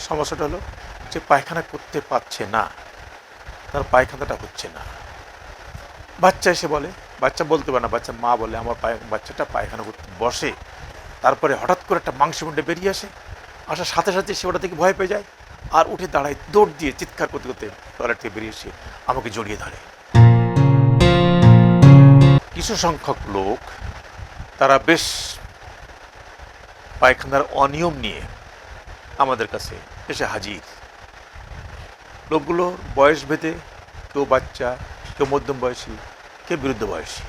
সমস্যাটা হলো যে পায়খানা করতে পারছে না, তার পায়খানাটা হচ্ছে না। বাচ্চা এসে বলে, বাচ্চা বলতে পারে না, বাচ্চা মা বলে আমার বাচ্চাটা পায়খানা করতে বসে, তারপরে হঠাৎ করে একটা মাংসপিণ্ড বেরিয়ে আসে, আসার সাথে সাথে সে ওটা থেকে ভয় পেয়ে যায় আর উঠে দাঁড়ায়, দৌড় দিয়ে চিৎকার করতে করতে টয়লেট থেকে বেরিয়ে এসে আমাকে জড়িয়ে ধরে। কিছু সংখ্যক লোক তারা বেশ পায়খানার অনিয়ম নিয়ে আমাদের কাছে এসে হাজির। লোকগুলোর বয়স ভেদে কেউ বাচ্চা, কেউ মধ্যম বয়সী, কেউ বৃদ্ধ বয়সী।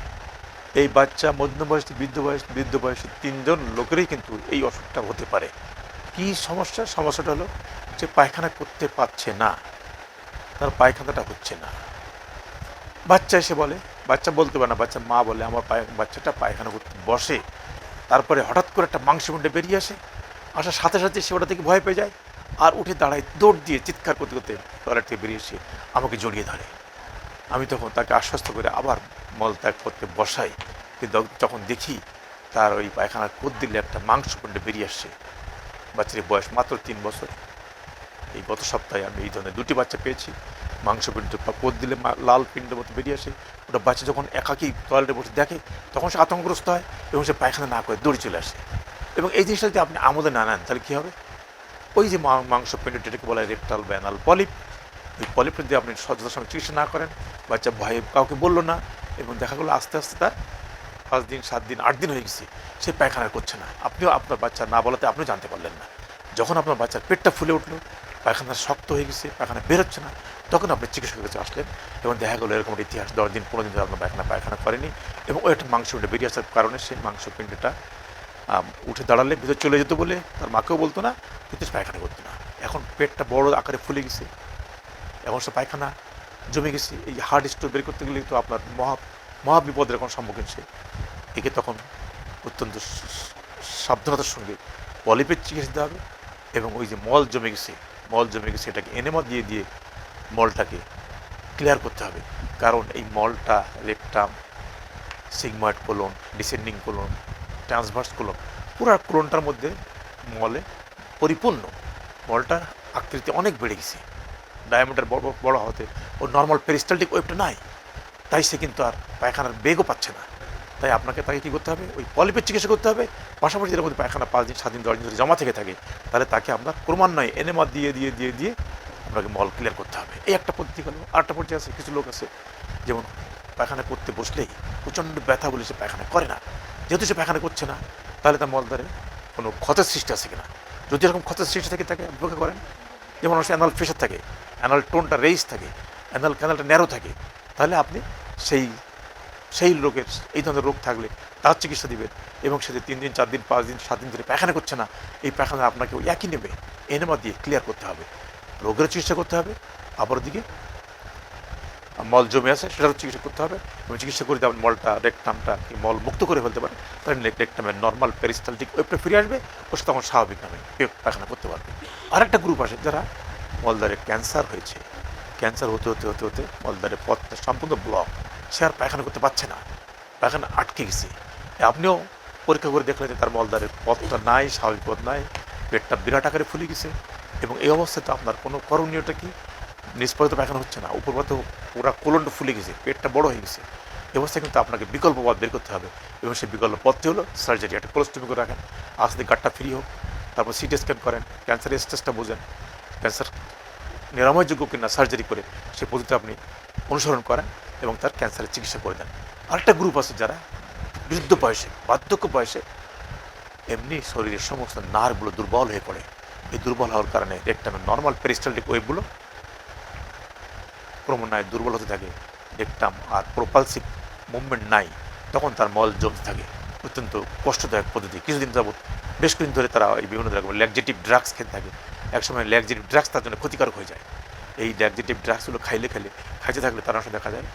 এই বাচ্চা, মধ্যম বয়সী, বৃদ্ধ বয়সী তিনজন লোকেরই কিন্তু এই অসুখটা হতে পারে। কি সমস্যাটা হলো যে পায়খানা করতে পারছে না, তার পায়খানাটা হচ্ছে না। বাচ্চা এসে বলে, বাচ্চা বলতে পারে না, বাচ্চা মা বলে আমার বাচ্চাটা পায়খানা করতে বসে, তারপরে হঠাৎ করে একটা মাংসপিণ্ড বেরিয়ে আসে, আসার সাথে সাথে সে ওটা থেকে ভয় পেয়ে যায় আর উঠে দাঁড়ায়, দৌড় দিয়ে চিৎকার করতে করতে টয়লেট থেকে বেরিয়ে এসে আমাকে জড়িয়ে ধরে। আমি তখন তাকে আশ্বস্ত করে আবার মলত্যাগ করতে বসাই, কিন্তু যখন দেখি তার ওই পায়খানার কোদ দিলে একটা মাংসপিণ্ড বেরিয়ে আসছে। বাচ্চাটির বয়স মাত্র 3 বছর। এই গত সপ্তাহে আমি এই ধরনের 2টি বাচ্চা পেয়েছি। মাংসপিণ্ড কোদ দিলে লাল পিণ্ডের মতো বেরিয়ে আসে। ওটা বাচ্চা যখন একাকী টয়লেটে বসে দেখে তখন সে আতঙ্কগ্রস্ত হয় এবং সে পায়খানা না করে দৌড়ে চলে আসে। এবং এই জিনিসটা যদি আপনি আমোদে না নেন তাহলে কী হবে? ওই যে মাংসপিণ্ড, যেটাকে বলা হয় রেকটাল বা অ্যানাল পলিপ, ওই পলিপটা যদি আপনি যথাসময়ে চিকিৎসা না করেন, বাচ্চা ভয়ে কাউকে বললো না, এবং দেখা গেলো আস্তে আস্তে তার 5 দিন, 7 দিন, 8 দিন হয়ে গেছে, সে পায়খানা করছে না। আপনিও আপনার বাচ্চা না বলাতে আপনিও জানতে পারলেন না। যখন আপনার বাচ্চার পেটটা ফুলে উঠলো, পায়খানা শক্ত হয়ে গেছে, পায়খানা বেরোচ্ছে না, তখন আপনি চিকিৎসকের কাছে আসলেন এবং দেখা গেলো এরকম ইতিহাস 10 দিন, 15 দিন ধরে আপনার পায়খানা করেনি, এবং ওই একটা মাংসপিণ্ড বেরিয়ে আসার কারণে সেই মাংসপিণ্ডটা উঠে দাঁড়ালে ভিতরে চলে যেত বলে তার মাকেও বলতো না, কিন্তু পায়খানা করতো না। এখন পেটটা বড় আকারে ফুলে গেছে, এখন সে পায়খানা জমে গেছে। এই হার্ড স্টোর বের করতে গেলে তো আপনার মহা বিপদের এখন সম্মুখীন সে। একে তখন অত্যন্ত সাবধানতার সঙ্গে পলিপের চিকিৎসা দিতে হবে, এবং ওই যে মল জমে গেছে এটাকে এনেমা দিয়ে দিয়ে মলটাকে ক্লিয়ার করতে হবে। কারণ এই মলটা rectum, sigmoid colon, descending colon, transverse colon, পুরো কোলনটার মধ্যে মলে পরিপূর্ণ। মলটার আকৃতি অনেক বেড়ে গেছে, ডায়ামিটার বড় হতে ওর নর্মাল পেরিস্টালটিক ওয়েবটা নাই, তাই সে কিন্তু আর পায়খানার বেগও পাচ্ছে না। তাই তাকে কী করতে হবে? ওই পলিপের চিকিৎসা করতে হবে। পাশাপাশি এর মধ্যে পায়খানা 5 দিন, 7 দিন, 10 দিন ধরে জমা থেকে থাকে, তাহলে তাকে আমরা ক্রমান্বয়ে এনেমা দিয়ে দিয়ে দিয়ে দিয়ে আপনাকে মল ক্লিয়ার করতে হবে। এই একটা পদ্ধতি হলো। আরেকটা পদ্ধতি আছে, কিছু লোক আছে যেমন পায়খানা করতে বসলেই প্রচণ্ড ব্যথা বলে সে পায়খানা করে না। যেহেতু সে পায়খানা করছে না, তাহলে তার মলদ্বারে কোনো ক্ষতের সৃষ্টি আছে কিনা। যদি এরকম ক্ষতের সৃষ্টি থাকে তাকে অপেক্ষা করেন। যেমন অবশ্যই অ্যানাল প্রেশার থাকে, অ্যানাল টোনটা রেইজ থাকে, অ্যানাল ক্যানালটা ন্যারো থাকে, তাহলে আপনি সেই লোকের এই ধরনের রোগ থাকলে তার চিকিৎসা দিবেন, এবং সে 3 দিন, 4 দিন, 5 দিন, 7 দিন ধরে পায়খানা করছে না, এই পায়খানা আপনাকে ওই একই নেবে এনেমা দিয়ে ক্লিয়ার করতে হবে, রোগের চিকিৎসা করতে হবে। আবার দিকে মল জমে আছে সেটারও চিকিৎসা করতে হবে, এবং চিকিৎসা করে আপনি মলটা, রেকটামটা মল মুক্ত করে ফেলতে পারেন, তাহলে রেকটামের নর্মাল পেরিস্টালটিক ওয়েবটা ফিরে আসবে, ও সে তখন স্বাভাবিকভাবে পায়খানা করতে পারবে। আরেকটা গ্রুপ আছে যারা মলদ্বারে ক্যান্সার হয়েছে, ক্যান্সার হতে হতে হতে হতে মলদ্বারে পথটা সম্পূর্ণ ব্লক, সে আর পায়খানা করতে পারছে না, পায়খানা আটকে গেছে। আপনিও পরীক্ষা করে দেখলেন যে তার মলদ্বারের পথটা নাই, স্বাভাবিক পথ নাই, পেটটা বিরাট আকারে ফুলে গেছে, এবং এই অবস্থাতে আপনার কোনো করণীয়টা কি? নিষ্পরিত পায়খানা হচ্ছে না, উপরপাত পুরা কোলনটা ফুলে গেছে, পেটটা বড় হয়ে গেছে। এই অবস্থায় কিন্তু আপনাকে বিকল্প পথ বের করতে হবে, এবং সেই বিকল্প পথটি হলো সার্জারি। একটা কোলোস্টমি করে রাখেন, আসলে গাটটা ফ্রি হোক, তারপর সিটি স্ক্যান করেন, ক্যান্সারের স্টেজটা বোঝেন, ক্যান্সার নিরাময়যোগ্য কিনা সার্জারি করে সেই পদ্ধতি আপনি অনুসরণ করেন এবং তার ক্যান্সারের চিকিৎসা করে দেন। আরেকটা গ্রুপ আছে যারা বৃদ্ধ বয়সে, বার্ধক্য বয়সে এমনি শরীরের সমস্ত নার্ভগুলো দুর্বল হয়ে পড়ে। এই দুর্বল হওয়ার কারণে রেকটামের নর্মাল পেরিস্টালটিক ওয়েবগুলো ক্রমান্বয়ে দুর্বল হতে থাকে, রেকটাম আর প্রোপালসিভ মুভমেন্ট নাই, তখন তার মল জমতে থাকে। অত্যন্ত কষ্টদায়ক পদ্ধতি। কিছুদিন যাবত, বেশ কিছুদিন ধরে তারা এই বিভিন্ন রকম ল্যাকজেটিভ ড্রাগস খেতে থাকে। একসময় ল্যাকজেটিভ ড্রাগস তার জন্য ক্ষতিকারক হয়ে যায়। এই ল্যাকজেটিভ ড্রাগসগুলো খাইতে থাকলে তার আসলে দেখা যায়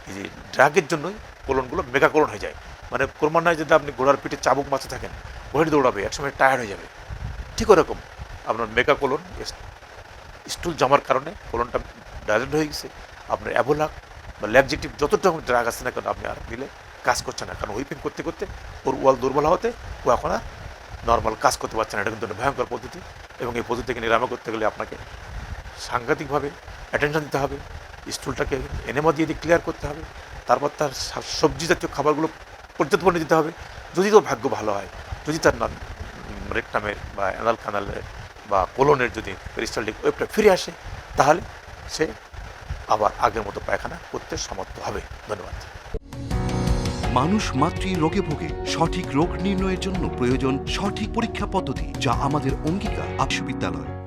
এই যে ড্রাগের জন্যই কোলনগুলো মেগা কোলন হয়ে যায়। মানে ক্রমান্বয়ে যদি আপনি ঘোড়ার পিঠে চাবুক মারতে থাকেন, ঘোড়াটি দৌড়াবে, একসময় টায়ার্ড হয়ে যাবে। ঠিক ওরকম আপনার মেগা কোলন স্টুল জমার কারণে কোলনটা ডাইলেট হয়ে গেছে। আপনার অ্যাভোলাক বা ল্যাকজেটিভ যতটা ড্রাগ আছে না কেন আপনি আর দিলে কাজ করছে না, কারণ হুইপিং করতে করতে ওর ওয়াল দুর্বল হওয়াতে ও এখন আর নর্মাল কাজ করতে পারছে না। এটা কিন্তু একটা ভয়ঙ্কর পদ্ধতি। এবং এই পদ্ধতি থেকে নিরাময় করতে গেলে আপনাকে সাংঘাতিকভাবে অ্যাটেনশন দিতে হবে, স্টুলটাকে এনেমা দিয়ে ক্লিয়ার করতে হবে, তারপর তার সবজি জাতীয় খাবারগুলো পর্যাপ্ত পরিমাণে দিতে হবে। যদি তোর ভাগ্য ভালো হয়, যদি তার রেকটামের বা অ্যানাল কানালের বা কোলনের যদি পেরিস্টালটিক ওয়েবটা ফিরে আসে, তাহলে সে আবার আগের মতো পায়খানা করতে সমর্থ হবে। ধন্যবাদ। মানুষ মাত্রই রোগে ভোগে। সঠিক রোগ নির্ণয়ের জন্য প্রয়োজন সঠিক পরীক্ষা পদ্ধতি, যা আমাদের অঙ্গীকার বিশ্ববিদ্যালয়।